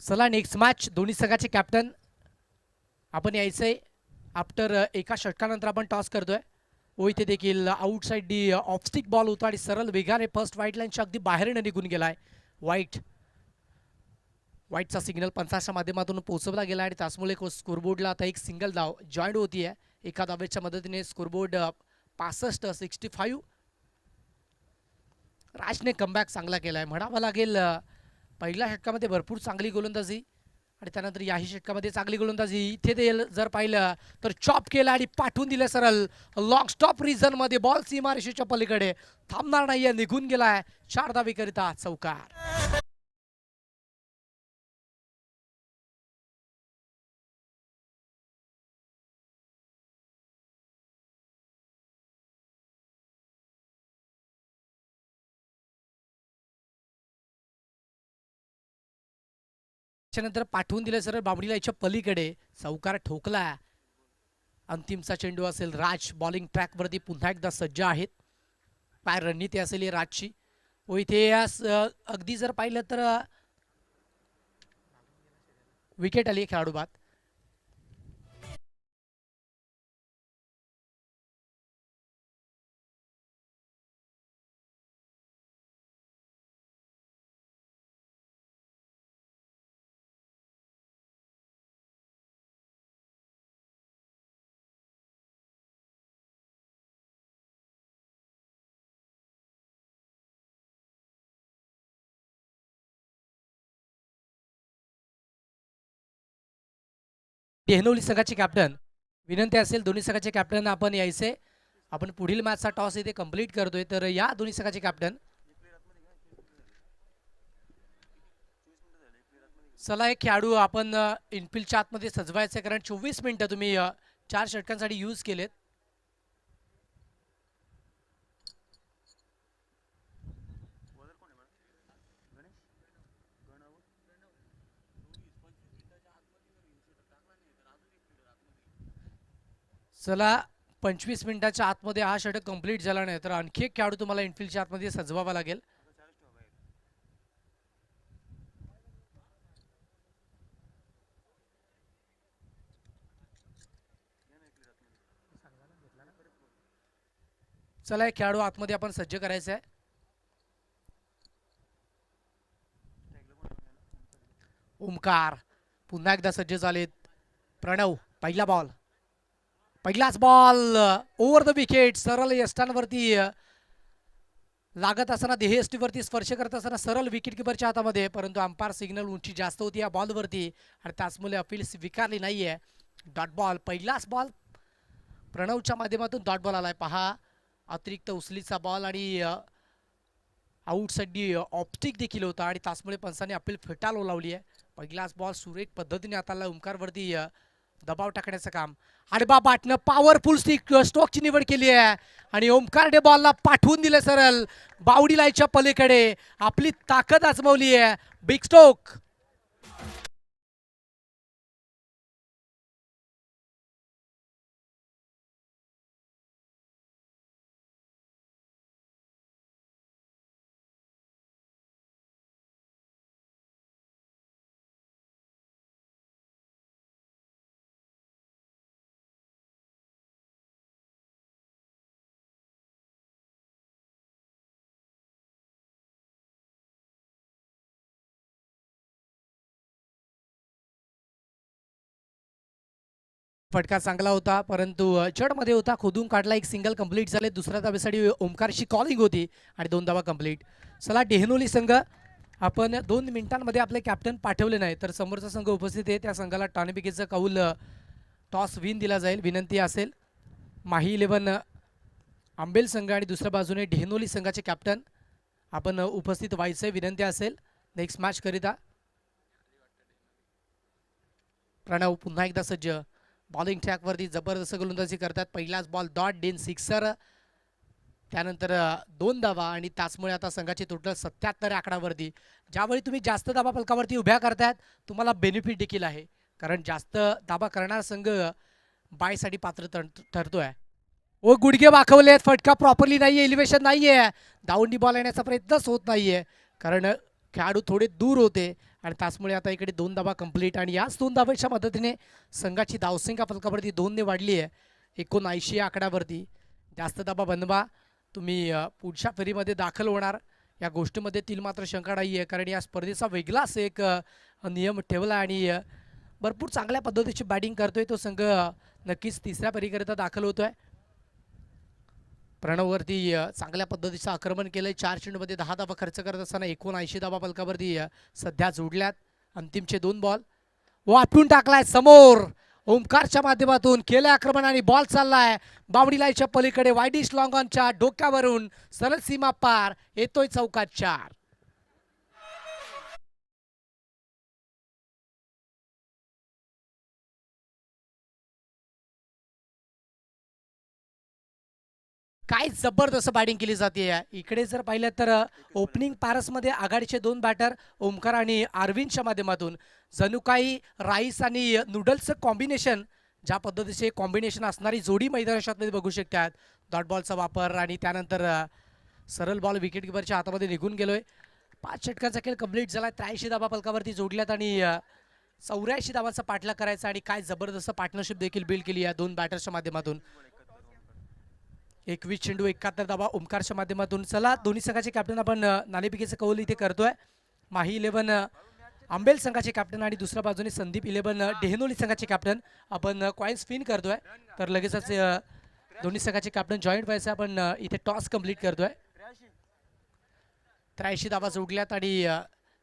चला नेक्स्ट मॅच दोन्ही संघाचे कॅप्टन आपण यायचंय आफ्टर एका षटकानंतर आपण टॉस करतोय व इथे देखील आउटसाइड डी ऑफस्टिक बॉल होता आणि सरळ वेगाने फर्स्ट व्हाईट लाईनच्या अगदी बाहेरनं निघून गेलाय व्हाईटचा सिग्नल पंचाच्या माध्यमातून पोहोचवला गेला आणि त्याचमुळे स्कोरबोर्डला आता एक सिंगल धाव जॉईंट होती आहे एका धावेच्या मदतीने स्कोरबोर्ड 65 राजने कमबॅक चांगला केलाय म्हणावं लागेल पहिल्या षटकामध्ये भरपूर चांगली गोलंदाजी आणि त्यानंतर याही षटकामध्ये चांगली गोलंदाजी इथे जर पाहिलं तर चॉप केला आणि पाठवून दिलं सरळ लॉंग स्टॉप रिझन मध्ये बॉल सीमारेषेच्या पलीकडे थांबणार नाहीये निघून गेलाय 4 धावेकरिता चौकार त्यानंतर पाठवून दिलं सरळ बावडीला याच्या पलीकडे चौकार ठोकला अंतिमचा चेंडू असेल राज बॉलिंग ट्रॅकवरती पुन्हा एकदा सज्ज आहेत काय रणनीती असेल ही राजची व इथे अगदी जर पाहिलं तर विकेट आली खेळाडू बाद डेहनोली संघाचे कॅप्टन विनंती असेल दोन्ही संघाचे कॅप्टन आपण यायचे आपण पुढील मॅचचा टॉस इथे कंप्लीट करतोय तर या दोन्ही संघाचे कॅप्टन चला एक खेळाडू आपण इनफिल्डच्या आतमध्ये सजवायचे कारण 24 मिनिटं तुम्ही 4 षटकांसाठी यूज केलेत चला 25 मिनिटाच्या आतमध्ये हा षटक कंप्लीट झाला नाही तर आणखी एक खेळाडू तुम्हाला इनफिल्डच्या आतमध्ये सजवावा लागेल. चला एक खेळाडू आतमध्ये आपण सज्ज करायचा आहे. ओमकार पुन्हा एकदा सज्ज झालेत. प्रणव पहिला बॉल, पहिलाच बॉल ओव्हर द विकेट. सरळ यष्टांवरती लागत असताना देहयष्टीवरती स्पर्श करत असताना सरळ विकेट किपरच्या हातामध्ये, परंतु अंपायर सिग्नल उंची जास्त होती या बॉलवरती आणि त्याचमुळे अपील स्वीकारली नाहीये. डॉट बॉल, पहिलाच बॉल प्रणवच्या माध्यमातून डॉट बॉल आलाय. पहा अतिरिक्त उचलीचा बॉल आणि आउटसाइड ऑप्टिक देखील होता आणि त्याचमुळे पंचांनी अपील फेटाळू लावली आहे. पहिलाच बॉल सुरेख पद्धतीने हाताला ओमकारवरती दबाव टाकण्याचं काम आणि बाटनं पॉवरफुल स्ट्रोकची निवड केली आहे आणि ओमकारने बॉलला पाठवून दिले सरळ बावडी लाईनच्या पलीकडे. आपली ताकद आजमावली आहे. Big stroke. फटका चांगला होता परंतु चढमध्ये होता, खोदून काढला. एक सिंगल कंप्लीट झाले. दुसऱ्या धावेसाठी ओमकारची कॉलिंग होती आणि 2 धावा कंप्लीट. चला डेहनोली संघ, आपण 2 मिनिटांमध्ये आपले कॅप्टन पाठवले नाही तर समोरचा संघ उपस्थित आहे त्या संघाला टॉर्नामेंटचं कौल टॉस विन दिला जाईल. विनंती असेल माही 11 आंबेल संघ आणि दुसऱ्या बाजूने डेहनोली संघाचे कॅप्टन आपण उपस्थित व्हायचं विनंती असेल नेक्स्ट मॅच करिता. प्रणव पुन्हा एकदा सज्ज, बॉलिंग ट्रॅकवरती जबरदस्त गोलंदाजी करतात. पहिलाच बॉल डॉट डेन सिक्सर, त्यानंतर 2 धावा आणि त्याचमुळे आता संघाची टोटल 77 आकडावरती. ज्यावेळी तुम्ही जास्त धाबा फलकावरती उभ्या करतायत तुम्हाला बेनिफिट देखील आहे, कारण जास्त धाबा करणारा संघ बायसाठी पात्र ठरतोय. ओ गुडघे वाकवलेत, फटका प्रॉपरली नाहीये, एलिव्हेशन नाहीये, दावंडी बॉल येण्याचा प्रयत्नच होत नाहीये कारण खेळाडू थोडे दूर होते आणि त्याचमुळे आता इकडे 2 धाबा कंप्लीट आणि याच 2 धाबांच्या मदतीने संघाची धावसंख्या फलकावरती 2 ने वाढली आहे 79 आकड्यावरती. जास्त धाबा बनवा तुम्ही पुढच्या फेरीमध्ये दाखल होणार या गोष्टीमध्ये तील मात्र शंका नाही आहे, कारण या स्पर्धेचा वेगळाच एक नियम ठेवला आणि भरपूर चांगल्या पद्धतीची बॅटिंग करतोय तो संघ नक्कीच तिसऱ्या फेरीकरिता दाखल होतोय. प्रणववरती चांगल्या पद्धतीचं आक्रमण केलंय. 4 चेंडूमध्ये 10 धावा खर्च करत असताना 79 धावा फलकावरती सध्या जोडल्यात. अंतिमचे 2 बॉल वापरून टाकलाय समोर ओमकारच्या माध्यमातून केलं आक्रमण आणि बॉल चाललाय बावडी लाईनच्या पलीकडे. वाईडिश लॉंग ऑनच्या डोक्यावरून सरळ सीमा पार येतोय चौकात 4. काय जबरदस्त बॅटिंग केली जाते. इकडे जर पाहिलं तर ओपनिंग पारसमध्ये आघाडीचे 2 बॅटर ओमकार आणि अरविंदच्या माध्यमातून जणू काही राईस आणि नूडल्सचं कॉम्बिनेशन, ज्या पद्धतीचे कॉम्बिनेशन असणारी जोडी मैदानामध्ये बघू शकतात. डॉट बॉलचा वापर आणि त्यानंतर सरळ बॉल विकेट किपरच्या हातामध्ये निघून गेलोय. 5 षटकांचा खेळ कंप्लीट झाला. 83 धावा फलकावरती जोडल्यात आणि 84 धावांचा पाठलाग करायचा आणि काय जबरदस्त पार्टनरशिप देखील बिल्ड केली या 2 बॅटर्सच्या माध्यमातून. 21 चेंडू 71 धावा ओमकारच्या माध्यमातून. चला दोन्ही संघाचे कॅप्टन आपण नाणेफेकीचं कौल इथे करतोय. माही 11 आंबेल संघाचे कॅप्टन आणि दुसऱ्या बाजूने संदीप 11 डेहनोली संघाचे कॅप्टन आपण कॉईन स्पिन करतोय. तर लगेचच दोन्ही संघाचे कॅप्टन जॉईंट व्हायचं. आपण इथे टॉस कंप्लीट करतोय. 83 धावा जोडल्यात आणि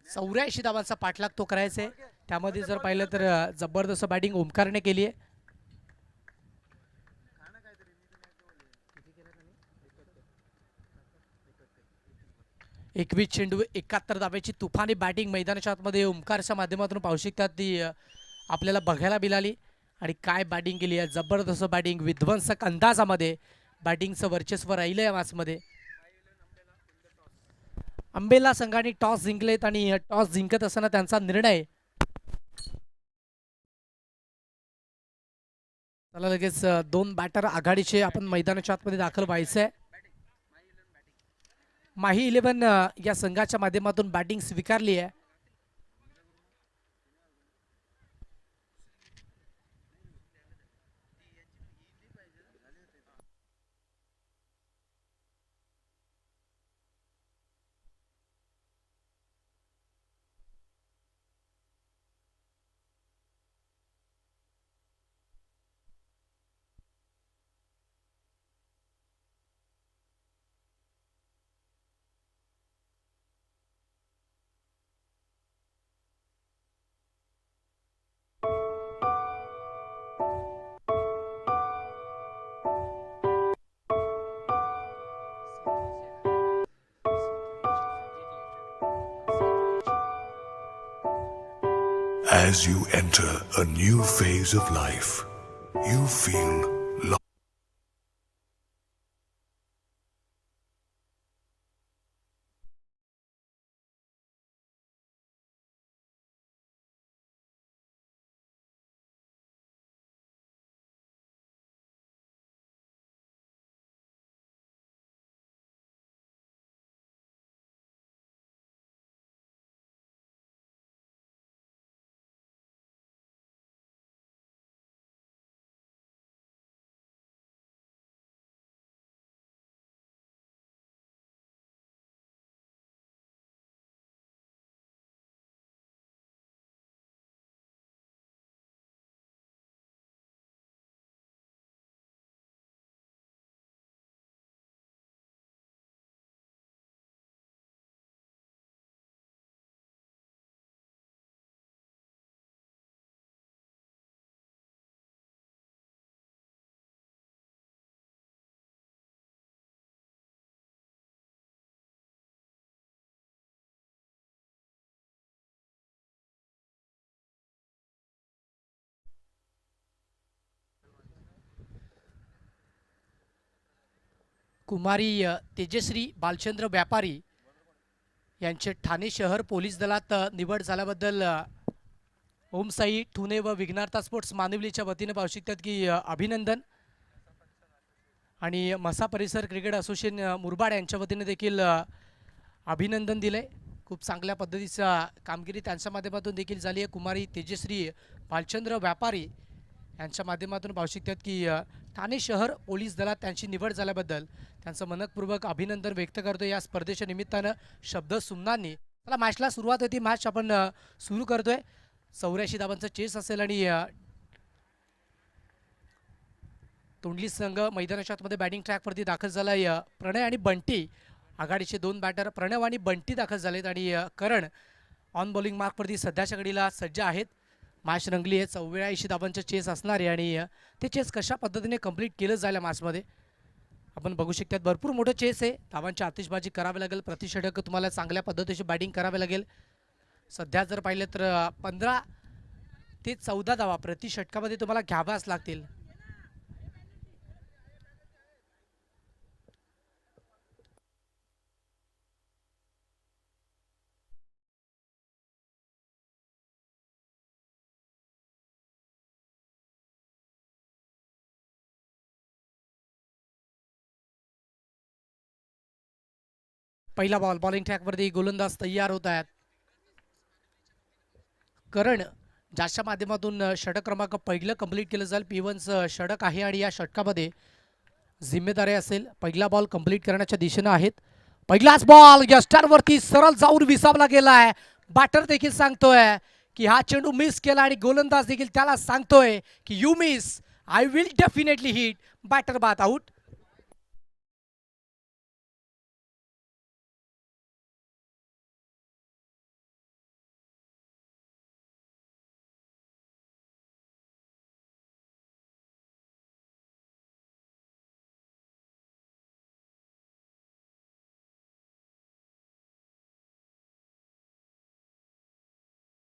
84 धावांचा पाठलाग तो करायचा आहे. त्यामध्ये जर पाहिलं तर जबरदस्त बॅटिंग ओमकारने केली आहे. 21 चेंडू 71 धाब्याची तुफानी बॅटिंग मैदानाच्या आतमध्ये ओमकारच्या माध्यमातून पाहू शकतात ती आपल्याला बघायला मिळाली. आणि काय बॅटिंग केली आहे, जबरदस्त बॅटिंग, विध्वंसक अंदाजामध्ये बॅटिंगचं वर्चस्व राहिलं या मॅचमध्ये. आंबेला संघाने टॉस जिंकलेत आणि टॉस जिंकत असताना त्यांचा निर्णय चला लगेच दोन बॅटर आघाडीचे आपण मैदानाच्या आतमध्ये दाखल व्हायचं आहे. माही 11 या संघाच्या माध्यमातून बॅटिंग स्वीकारली आहे. As you enter a new phase of life, you feel कुमारी तेजश्री बालचंद्र व्यापारी यांचे ठाणे शहर पोलीस दलात निवड झाल्याबद्दल ओमसाई ठुने व विघ्नार्था स्पोर्ट्स मानवलीच्या वतीने पाहू की अभिनंदन. आणि मसा परिसर क्रिकेट असोसिएशन मुरबाड यांच्या वतीने देखील अभिनंदन दिले. खूप चांगल्या पद्धतीचा कामगिरी त्यांच्या माध्यमातून देखील झाली आहे. कुमारी तेजश्री भालचंद्र व्यापारी यांच्या माध्यमातून पाहू की ठाणे शहर पोलीस दलात त्यांची निवड झाल्याबद्दल त्यांचं मनपूर्वक अभिनंदन व्यक्त करतो. या स्पर्धेच्या निमित्तानं शब्द सुमनांनी चला मॅचला सुरुवात होती. मॅच आपण सुरू करतोय. 84 धावांचं चेस असेल आणि तोंडली संघ मैदानाच्या आतमध्ये बॅटिंग ट्रॅकवरती दाखल झाला आहे. प्रणय आणि बंटी आघाडीचे दोन बॅटर प्रणव आणि बंटी दाखल झालेत आणि करण ऑन बॉलिंग मार्कवरती सध्याच्या घडीला सज्ज आहेत. मॅच रंगली आहे. 84 धावांचं चेस असणार आहे आणि ते चेस कशा पद्धतीने कंप्लीट केलं जाईल मॅचमध्ये आपण बघू शकतात. भरपूर मोठं चेस आहे. धावांची आतिषबाजी करावी लागेल. प्रतिषेधक तुम्हाला चांगल्या पद्धतीची बॅटिंग करावी लागेल. सध्या जर पाहिलं तर 15 ते 14 धावा प्रति षटकामध्ये तुम्हाला घ्याव्याच लागतील. पहिला बॉल बॉलिंग ट्रॅकवरती गोलंदाज तयार होत आहेत. करण ज्याच्या माध्यमातून षटक क्रमांक पहिलं कंप्लीट केलं जाईल. P1चं षटक आहे आणि या षटकामध्ये जिम्मेदारी असेल. पहिला बॉल कंप्लीट करण्याच्या दिशेनं आहेत. पहिलाच बॉल यस्टरवरती सरळ जाऊन विसावला गेला आहे. बॅटर देखील सांगतोय की हा चेंडू मिस केला आणि गोलंदाज देखील त्याला सांगतोय की you miss I will definitely hit. Batter बाद आउट.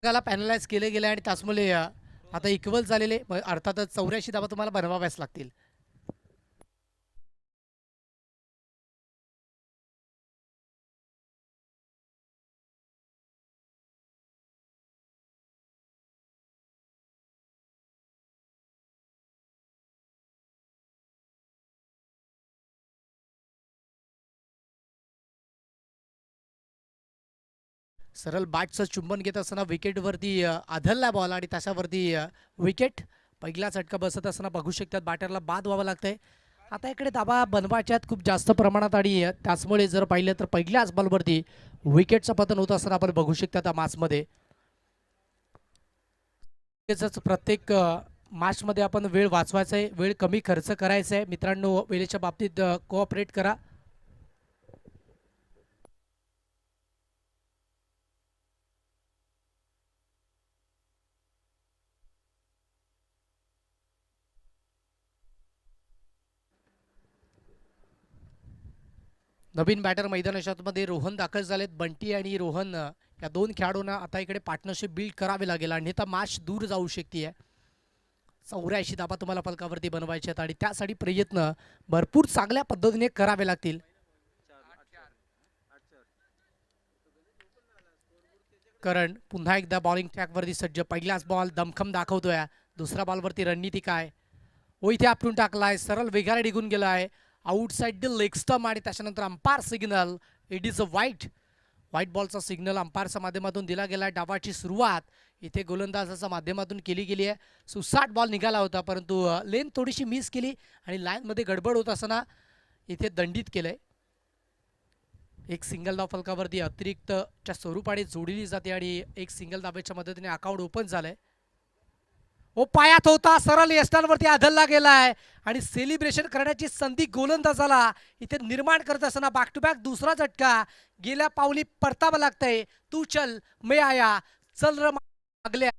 त्याला पॅनलाइज केले गेले आणि त्याचमुळे आता इक्वल झालेले अर्थातच 84 धावा तुम्हाला बनवाव्याच लागतील. सरळ बॅटचं चुंबन घेत असताना विकेटवरती आदळला बॉल आणि त्याच्यावरती विकेट. पहिला झटका बसत असताना बघू शकतात बॅटरला बाद व्हावं लागतंय. आता इकडे धाबा बनवायच्यात खूप जास्त प्रमाणात आणि त्याचमुळे जर पाहिलं तर पहिल्याच बॉलवरती विकेटचं पतन होत असताना आपण बघू शकता त्या मॅचमध्ये. प्रत्येक मॅचमध्ये आपण वेळ वाचवायचा आहे, वेळ कमी खर्च करायचा आहे. मित्रांनो, वेळेच्या बाबतीत कोऑपरेट करा. नवीन बॅटर मैदानामध्ये रोहन दाखल झालेत. बंटी आणि रोहन या दोन खेळाडूंना आता इकडे पार्टनरशिप बिल्ड करावी लागेल आणि आता मॅच दूर जाऊ शकते. 84 धाबा तुम्हाला फलकावरती बनवायचे आहेत आणि त्यासाठी प्रयत्न भरपूर चांगल्या पद्धतीने करावे लागतील. करण पुन्हा एकदा बॉलिंग ट्रॅकवरती सज्ज. पहिलाच बॉल दमखम दाखवतोय. दुसऱ्या बॉलवरती रणनीती काय? इथे आपटून टाकलाय, सरळ वेगाने निघून गेलाय. आउटसाइड द लेग स्टंप आणि त्याच्यानंतर umpire signal. It is a white बॉलचा सिग्नल अंपायरच्या माध्यमातून दिला गेला. डावाची सुरुवात इथे गोलंदाजाच्या माध्यमातून केली गेली आहे. सुसाट बॉल निघाला होता परंतु लेन थोडीशी मिस केली आणि लाईनमध्ये गडबड होत असताना इथे दंडित केलंय. एक सिंगल धाव फलकावरती अतिरिक्तच्या स्वरूपाने जोडली जाते आणि एक सिंगल धाब्याच्या मदतीने अकाउंट ओपन झालंय. पायात होता, सरळ यष्टांवरती आदळला गेलाय आणि सेलिब्रेशन करण्याची संधी गोलंदाजाला इथे निर्माण करत असताना बॅक टू बॅक दुसरा झटका. गेल्या पावली परतावं लागतंय. तू चल मैं आया, चल र मागल्या.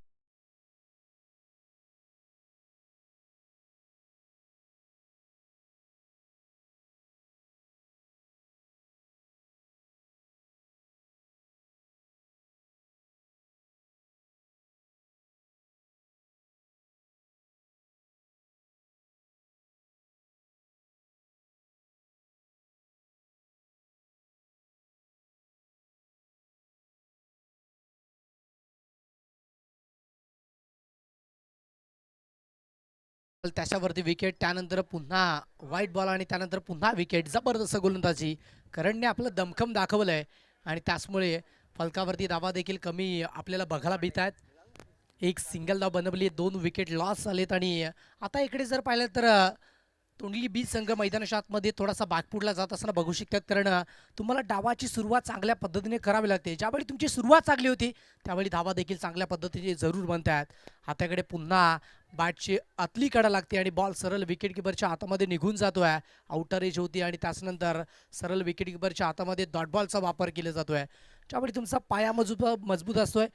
त्याच्यावरती विकेट, त्यानंतर पुन्हा व्हाईट बॉल आणि त्यानंतर पुन्हा विकेट. जबरदस्त गोलंदाजी करणने आपलं दमखम दाखवलंय आणि त्याचमुळे फलकावरती धावा देखील कमी आपल्याला बघायला मिळत आहेत. एक सिंगल धाव बनवली, 2 विकेट लॉस झालेत आणि आता इकडे जर पाहिलं तर तोंडली बी संघ मैदानाच्या आतमध्ये थोडासा बागपुडला जात असताना बघू शकतात. कारण तुम्हाला डावाची सुरुवात चांगल्या पद्धतीने करावी लागते. ज्यावेळी तुमची सुरुवात चांगली होती त्यावेळी धावा देखील चांगल्या पद्धतीने जरूर बनतात. हाताकडे पुन्हा बॅटची आतली कडा लागते आणि बॉल सरळ विकेट किपरच्या हातामध्ये निघून जातोय. आउटर एज होती आणि त्याच्यानंतर सरळ विकेट किपरच्या हातामध्ये डॉट बॉलचा वापर केला जातोय. ज्यावेळी तुमचा पाया मजबूत असतोय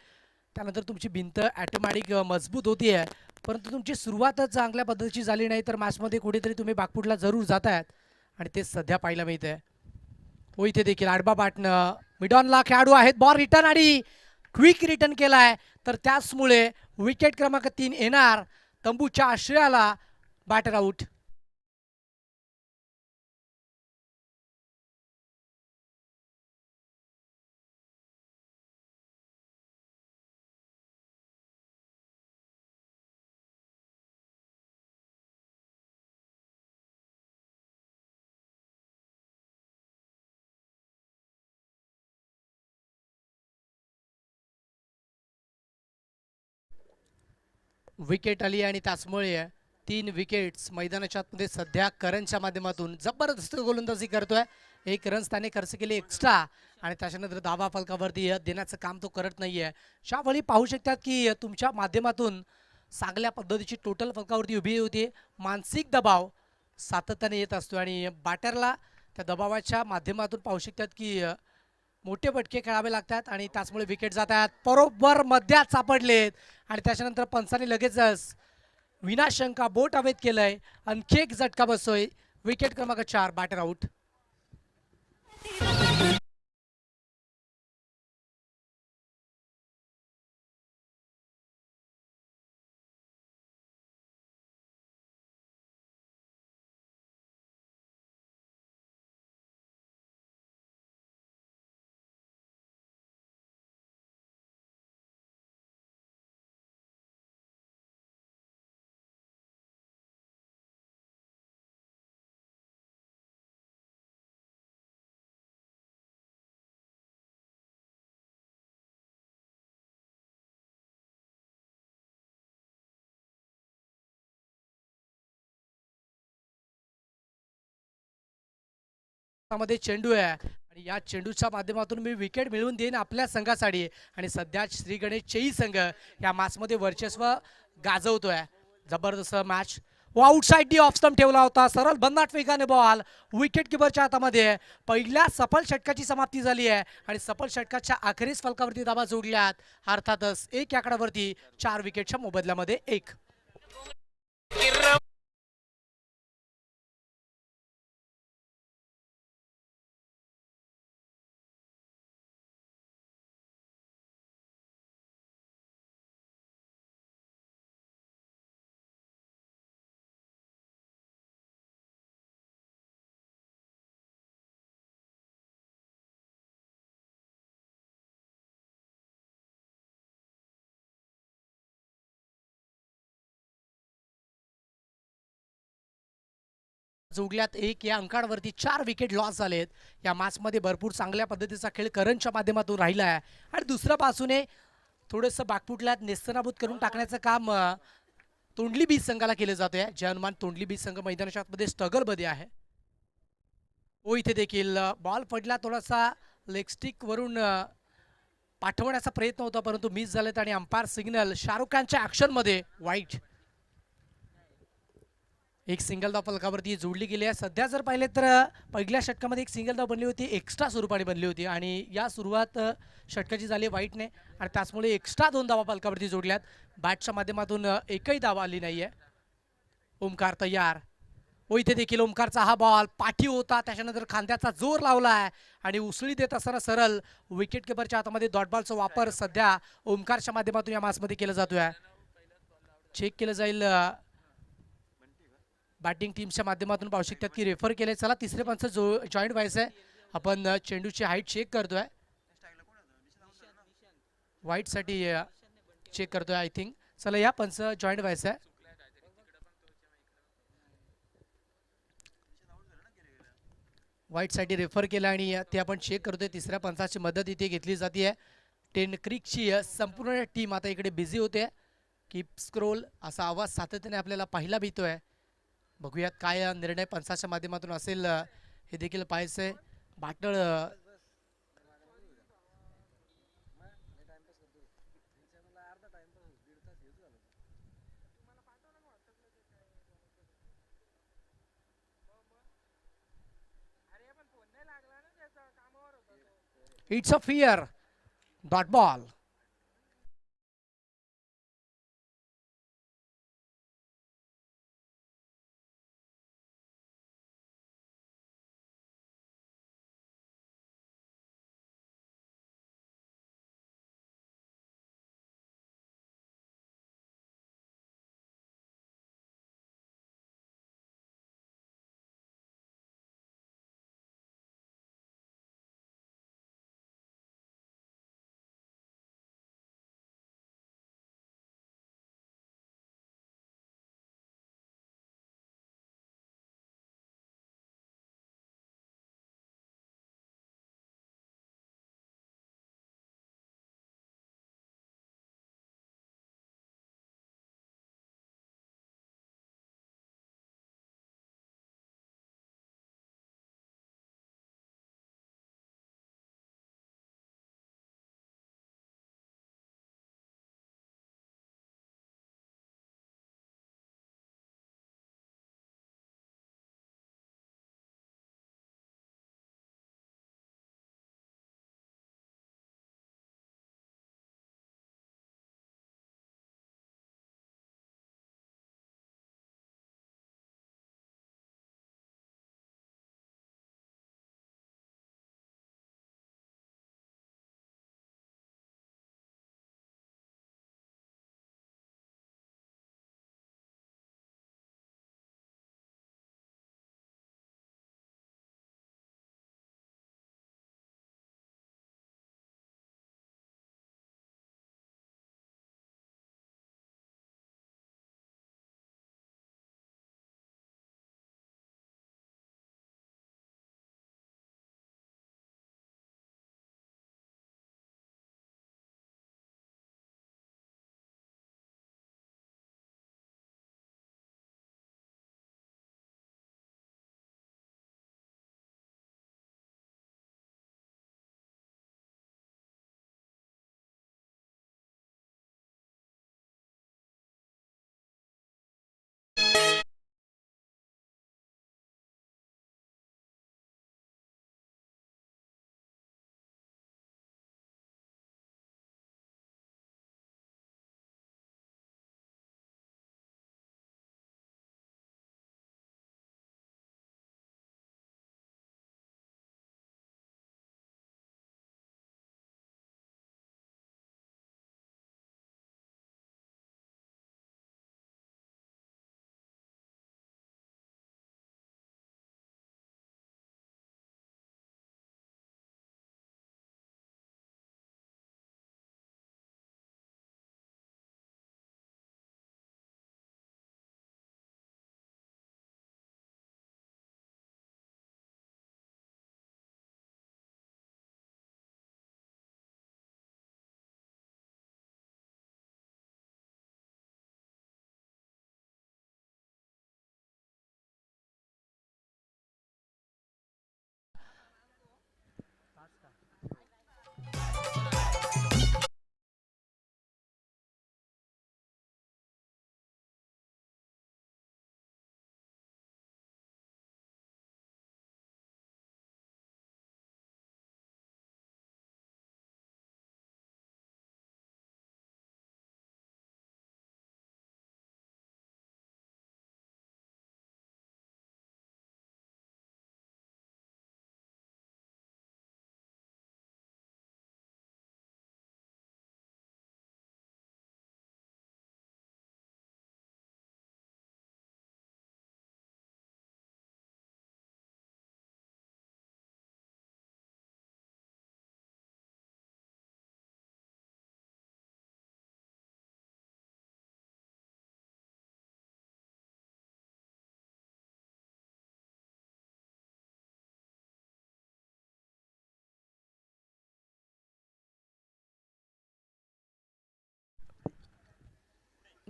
त्यानंतर तुमची भिंत ऑटोमॅटिक मजबूत होतीये. परंतु तुमची सुरुवातच चांगल्या पद्धतीची झाली नाही तर मॅचमध्ये कुठेतरी तुम्ही बागपुटला जरूर जातायत आणि ते सध्या पाहायला मिळतंय. इथे देखील आडबा बॅटनं मिडॉनला खेळाडू आहेत. बॉल रिटर्न आणि क्विक रिटर्न केलाय तर त्याचमुळे विकेट क्रमांक 3 येणार. तंबूच्या आश्रयाला बॅटर आउट. विकेट आली आणि त्याचमुळे 3 विकेट्स मैदानाच्या आतमध्ये सध्या करणच्या माध्यमातून जबरदस्त गोलंदाजी करतोय. 1 रन्स त्याने खर्च केले एक्स्ट्रा आणि त्याच्यानंतर धावा फलकावरती देण्याचं काम तो करत नाहीये. ज्यावेळी पाहू शकतात की तुमच्या माध्यमातून चांगल्या पद्धतीची टोटल फलकावरती उभी होती. मानसिक दबाव सातत्याने येत असतो आणि बॅटरला त्या दबावाच्या माध्यमातून पाहू शकतात की मोठे फटके खेळावे लागतात आणि त्याचमुळे विकेट जात आहेत. बरोबर मध्यात सापडलेत आणि त्याच्यानंतर पंचाने लगेचच विनाशंका बोट अवैध केलंय. आणखी एक झटका बसतोय. विकेट क्रमांक 4 बॅटर आउट. मध्ये चेंडू आहे आणि या चेंडूच्या माध्यमातून मी विकेट मिळवून देईन आपल्या संघासाठी. आणि सध्या श्री गणेश चेई संघ या मॅचमध्ये वर्चस्व गाजवतोय. जबरदस्त match. Outside D off stump ठेवला होता, सरळ भन्नाट वेगाने बॉल विकेट किपरच्या हातामध्ये. पहिल्या सफल षटकाची समाप्ती झाली आहे आणि सफल षटकाच्या अखेरीस फलकावरती धावा जोडल्यात. अर्थातच 1 आकड्यावरती 4 विकेटच्या मोबदल्यामध्ये 1. जोडल्यात 1 या अंकांवरती 4 विकेट लॉस झालेत. या मॅचमध्ये भरपूर चांगल्या पद्धतीचा खेळ करणच्या माध्यमातून राहिला आहे आणि दुसऱ्या बाजूने थोडंसं बागपुटल्यात नेस्तनाबूत करून टाकण्याचं काम तोंडली बीज संघाला केलं जातंय. जे अनुमान तोंडली बीज संघ मैदानाच्या आतमध्ये स्ट्रगल मध्ये आहे. इथे देखील बॉल पडला थोडासा लेग स्टिक वरून पाठवण्याचा प्रयत्न होता परंतु मिस झालेत आणि अंपायर सिग्नल शाहरुख खानच्या ऍक्शन मध्ये वाईट. एक सिंगल धाव फलकावरती जोडली गेली आहे. सध्या जर पाहिले तर पहिल्या षटकामध्ये एक सिंगल धाव बनली होती, एक्स्ट्रा स्वरूपाने बनली होती आणि या सुरुवात षटकाची झाली वाईटने आणि त्याचमुळे एक्स्ट्रा 2 धावा फलकावरती जोडल्यात. बॅटच्या माध्यमातून एकही धाव आली नाहीये. ओमकार तयार. इथे देखील ओमकारचा हा बॉल पाठी होता, त्याच्यानंतर खांद्याचा जोर लावलाय आणि उसळी देत असताना सरळ विकेट किपरच्या हातामध्ये डॉट बॉलचा वापर सध्या ओमकारच्या माध्यमातून या मॅचमध्ये केला जातोय. चेक केलं जाईल बॅटिंग टीमच्या माध्यमातून. पाहू शकतात की रेफर केले. चला तिसरे पंच जॉईंट व्हायचंय. आपण चेंडूची हाईट चेक करतोय. व्हाईट साठी चेक करतोय आय थिंक. चला या पंच जॉईंट व्हायचंय. व्हाईट साठी रेफर केला आणि ते आपण चेक करतोय. तिसऱ्या पंचाची मदत इथे घेतली जाते. टेन क्रिकची संपूर्ण टीम आता इकडे बिझी होते. कीप स्क्रोल असा आवाज सातत्याने आपल्याला पाहायला मिळतोय. बघूयात काय निर्णय पंचाच्या माध्यमातून असेल हे देखील पाहायचंय. बाटळ it's a fear dot ball.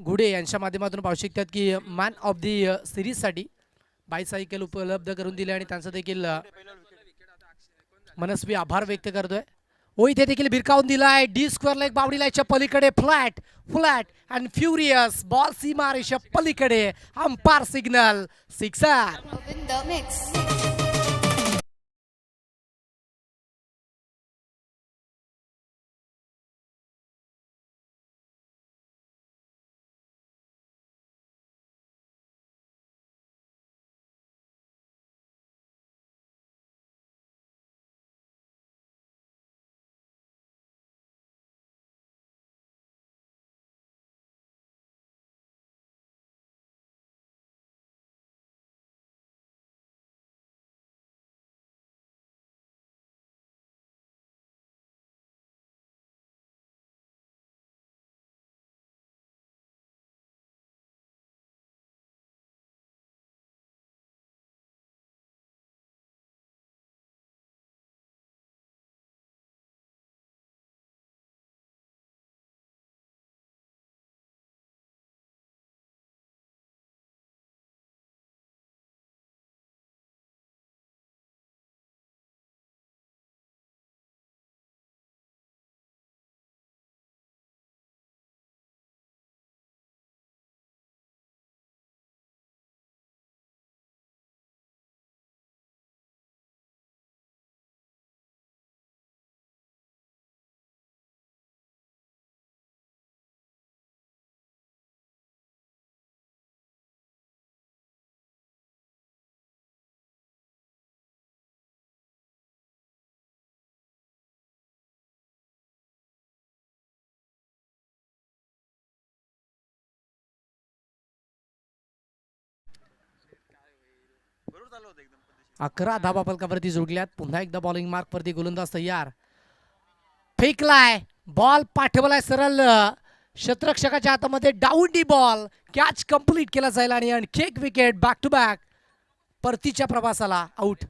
घुडे यांच्या माध्यमातून पाहू शकतात की मॅन ऑफ दी सिरीजसाठी बायसायकल उपलब्ध करून दिले आणि त्यांचं देखील मनस्वी आभार व्यक्त करतोय. ओ इथे देखील भिरकावून दिलाय डी स्क्वेअर लेग बाउंड्री लाईनच्या पलीकडे flat flat and furious ball सीमारेषा पलीकडे umpire signal sixer. in the mix. अकरा धाबा फलकावरती जोडल्यात. पुन्हा एकदा बॉलिंग मार्क वरती गोलंदाज तयार. फेकलाय बॉल पाठवलाय सरळ क्षेत्ररक्षकाच्या हातामध्ये down the ball catch complete केला जाईल आणि आणखी एक विकेट बॅक टू बॅक परतीच्या प्रवासाला आउट.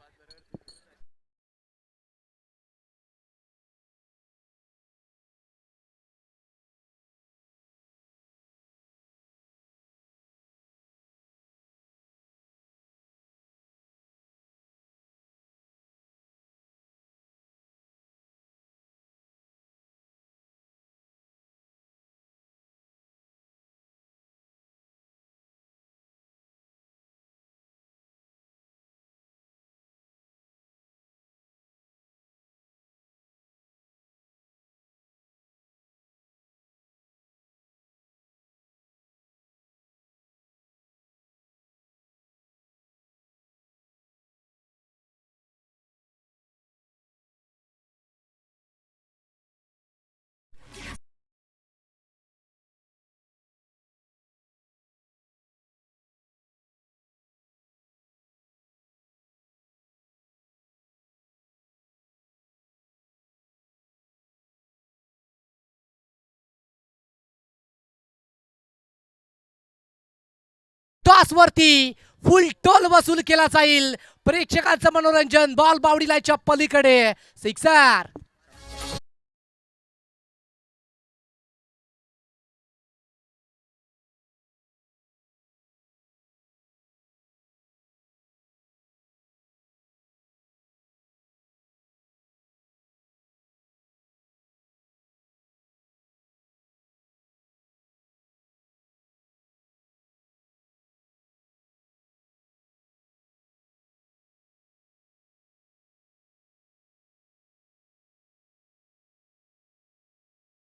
टॉस वरती फुल टोल वसूल केला जाईल. प्रेक्षकांचं मनोरंजन बॉल बाउंड्री लाईनच्या पलीकडे सिक्सर.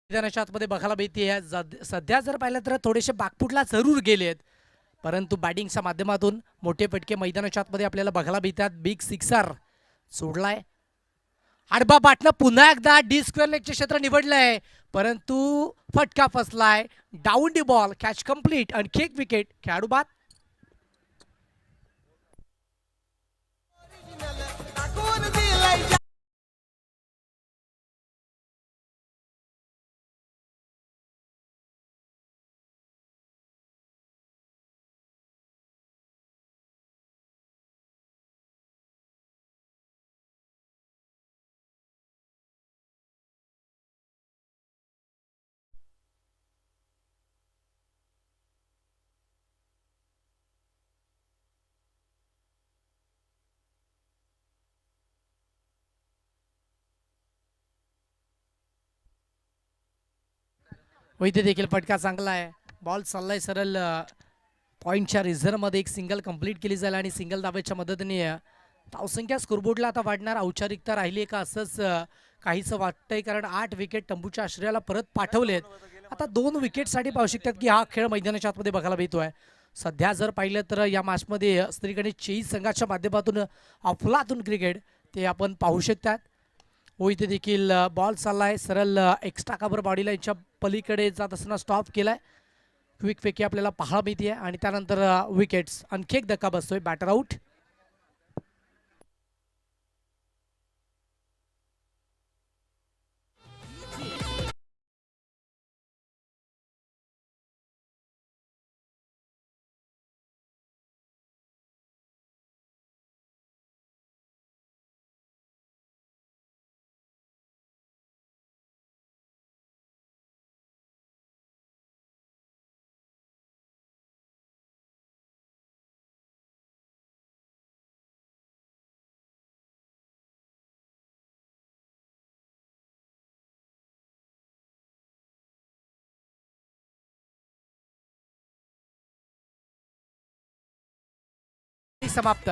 मैदानाच्या आतमध्ये बघायला मिळते सध्या जर पाहिलं तर थोडेसे बागपुटला जरूर गेलेत, परंतु बॅटिंगच्या माध्यमातून मोठे फटके मैदानाच्या आतमध्ये आपल्याला बघायला मिळतात. Big sixer सोडलाय. आडबा बाटनं पुन्हा एकदा डी स्क्वेअर लेगचे क्षेत्र निवडलंय, परंतु फटका फसलाय. Down the ball catch complete आणखी एक विकेट खेळाडू बाद. टाकून दिलाय व इथे देखील फटका चांगला आहे. बॉल चाललाय सरळ पॉईंटच्या रिझर्वमध्ये. एक सिंगल कंप्लीट केली जाईल आणि सिंगल धावेच्या मदतीने धावसंख्या स्कोरबोर्डला आता वाढणार. औपचारिकता राहिली आहे का असंच काहीसं वाटतंय, कारण 8 विकेट तंबूच्या आश्रयाला परत पाठवलेत. आता 2 विकेटसाठी पाहू शकतात की हा खेळ मैदानाच्या आतमध्ये बघायला मिळतोय. सध्या जर पाहिलं तर या मॅचमध्ये स्त्रीगणेश चेस संघाच्या माध्यमातून अफलातून क्रिकेट ते आपण पाहू शकतात. व इथे देखील बॉल चाललाय सरळ एक्स्ट्रा कव्हर बॉडी लाईनच्या पलीकडे जात असताना स्टॉप केलाय. क्विक फेकी आपल्याला पाहायला मिळते आणि त्यानंतर विकेट्स. आणखी एक धक्का बसतोय. Batter out. समाप्त.